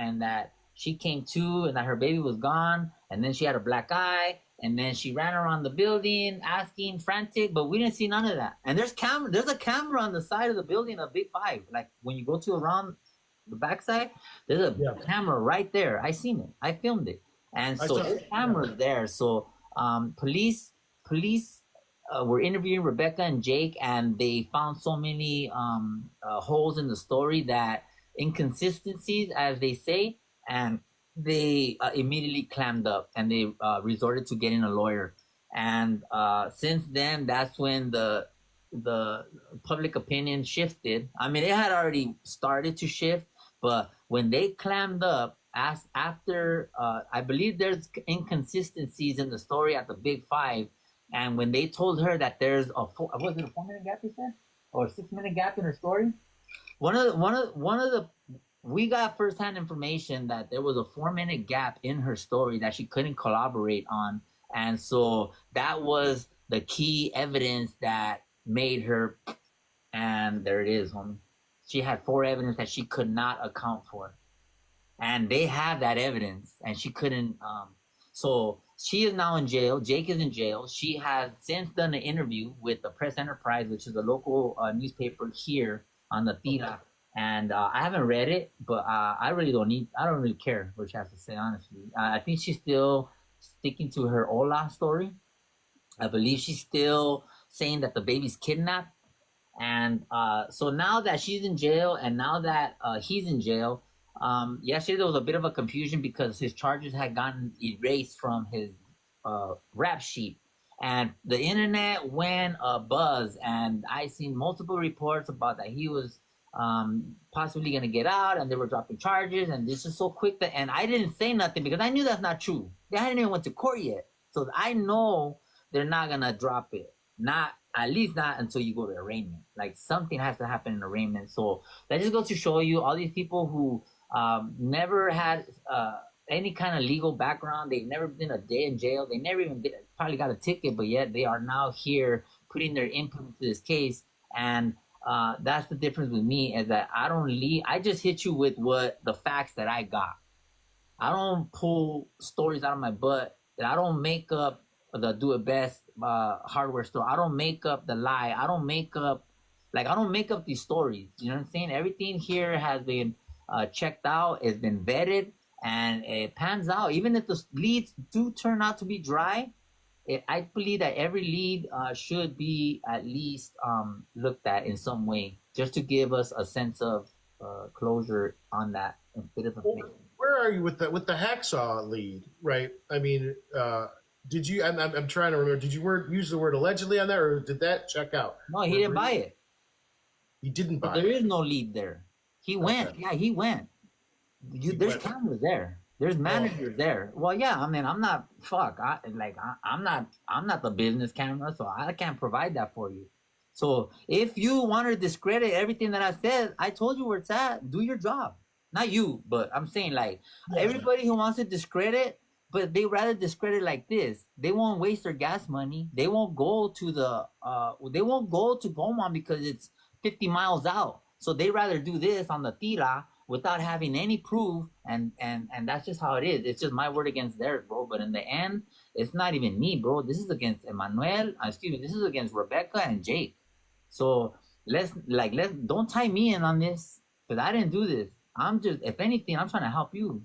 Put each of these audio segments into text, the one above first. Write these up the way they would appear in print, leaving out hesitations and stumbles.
and that she came to and that her baby was gone, and then she had a black eye, and then she ran around the building asking frantic, but we didn't see none of that. And there's a camera on the side of the building of Big Five. Like when you go to around the backside, there's a camera right there. I seen it. I filmed it. And so there's cameras there. So police were interviewing Rebecca and Jake, and they found so many holes in the story, that inconsistencies, as they say, and they immediately clammed up and they resorted to getting a lawyer. And since then, that's when the public opinion shifted. I mean, it had already started to shift, but when they clammed up, after I believe there's inconsistencies in the story at the Big Five, and when they told her that there's was it a 4 minute gap, you said, or a 6 minute gap in her story? One of the we got firsthand information that there was a 4 minute gap in her story that she couldn't collaborate on, and so that was the key evidence that made her. And there it is, homie. She had 4 evidence that she could not account for, and they have that evidence, and she couldn't. So she is now in jail. Jake is in jail. She has since done an interview with the Press Enterprise, which is a local newspaper here on the Tira. And I haven't read it, but I don't really care what she has to say, honestly. I think she's still sticking to her Ola story. I believe she's still saying that the baby's kidnapped. And so now that she's in jail, and now that he's in jail, yesterday there was a bit of a confusion because his charges had gotten erased from his rap sheet. And the internet went buzz, and I seen multiple reports about that he was possibly going to get out, and they were dropping charges, and this is so quick that, and I didn't say nothing because I knew that's not true. They hadn't even went to court yet, so I know they're not gonna drop it. Not, at least not until you go to arraignment. Like something has to happen in arraignment. So that just goes to show you all these people who never had any kind of legal background. They've never been a day in jail. They never even probably got a ticket, but yet they are now here putting their input into this case. And that's the difference with me, is that I don't leave. I just hit you with the facts that I got. I don't pull stories out of my butt. I don't make up the do it best hardware store. I don't make up the lie. I don't make up these stories. You know what I'm saying? Everything here has been checked out. It's been vetted, and it pans out. Even if the leads do turn out to be dry, I believe that every lead should be at least looked at in some way, just to give us a sense of closure on that. Where are you with the hacksaw lead? Right. I mean, did you? I'm trying to remember. Did you use the word allegedly on that, or did that check out? No, he didn't buy it. He didn't buy it. There is no lead there. He went. Okay. Yeah, he went. There's cameras there. There's managers there. Well, yeah. I mean, I'm not. Fuck. I'm not the business camera, so I can't provide that for you. So if you want to discredit everything that I said, I told you where it's at. Do your job. Not you, but I'm saying everybody who wants to discredit, but they rather discredit like this. They won't waste their gas money. They won't go to Beaumont because it's 50 miles out. So they rather do this on the Tira without having any proof, and that's just how it is. It's just my word against theirs, bro. But in the end, it's not even me, bro. This is against this is against Rebecca and Jake. So let's don't tie me in on this, because I didn't do this. I'm just, if anything, I'm trying to help you.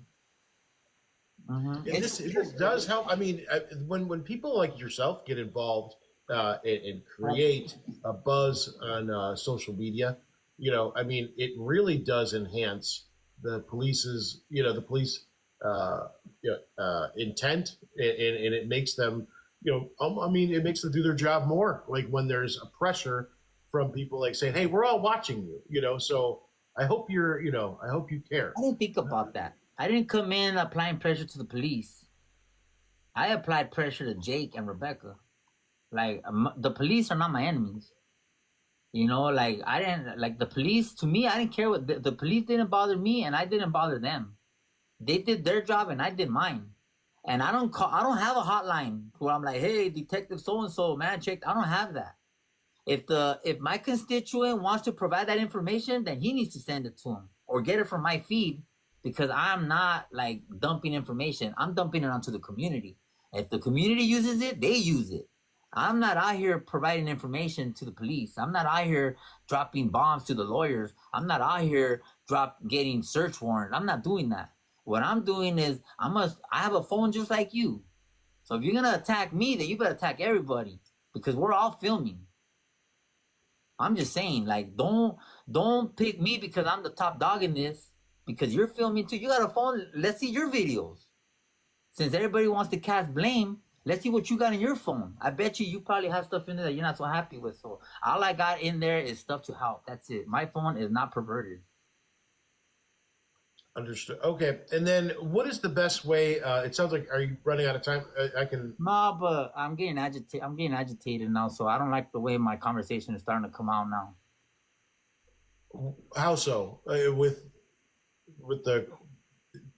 Mm-hmm. Yeah, this does help. I mean, when people like yourself get involved and create a buzz on social media, I mean, it really does enhance the police's, intent, and it makes them, it makes them do their job more. Like when there's a pressure from people like saying, "Hey, we're all watching you," so I hope I hope you care. I didn't think about that. I didn't come in applying pressure to the police. I applied pressure to Jake and Rebecca. The police are not my enemies. I didn't the police. To me, I didn't care what the police didn't bother me, and I didn't bother them. They did their job, and I did mine. And I don't have a hotline where I'm like, "Hey, Detective so and so, man, check." I don't have that. If my constituent wants to provide that information, then he needs to send it to him or get it from my feed. because I'm not like dumping information. I'm dumping it onto the community. If the community uses it, they use it. I'm not out here providing information to the police. I'm not out here dropping bombs to the lawyers. I'm not out here getting search warrants. I'm not doing that. What I'm doing is I have a phone just like you. So if you're gonna attack me, then you better attack everybody because we're all filming. I'm just saying, like, don't pick me because I'm the top dog in this because you're filming too. You got a phone. Let's see your videos. Since everybody wants to cast blame, let's see what you got in your phone. I bet you probably have stuff in there that you're not so happy with. So all I got in there is stuff to help. That's it. My phone is not perverted. Understood. Okay. And then what is the best way? It sounds like, are you running out of time? I can. No, but I'm getting agitated. I'm getting agitated now. So I don't like the way my conversation is starting to come out now. How so? With the,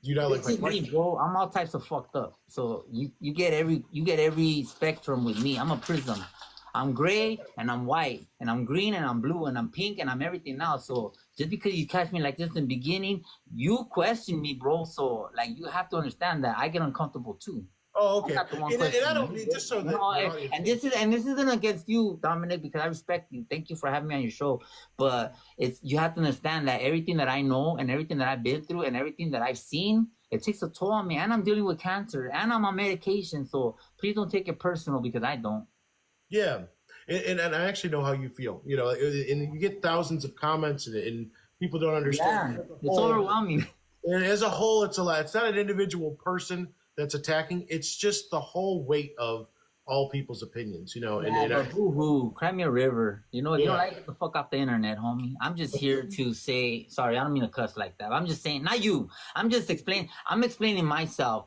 you know, like me, bro. I'm all types of fucked up. So you get every spectrum with me. I'm a prism. I'm gray and I'm white and I'm green and I'm blue and I'm pink and I'm everything now. So just because you catch me like this in the beginning, you question me, bro. So like you have to understand that I get uncomfortable too. Oh, okay. And I don't mean just so that and this isn't against you, Dominic, because I respect you. Thank you for having me on your show. But you have to understand that everything that I know and everything that I've been through and everything that I've seen, it takes a toll on me. And I'm dealing with cancer and I'm on medication. So please don't take it personal because I don't. Yeah. And I actually know how you feel, you know, and you get thousands of comments and people don't understand. Yeah, it's overwhelming. And as a whole, it's a lot. It's not an individual person that's attacking. It's just the whole weight of all people's opinions, you know. Boo-hoo, cry me a river. You know, if you don't like it, get the fuck off the internet, homie. I'm just here to say, sorry, I don't mean to cuss like that. I'm just saying, not you. I'm explaining myself.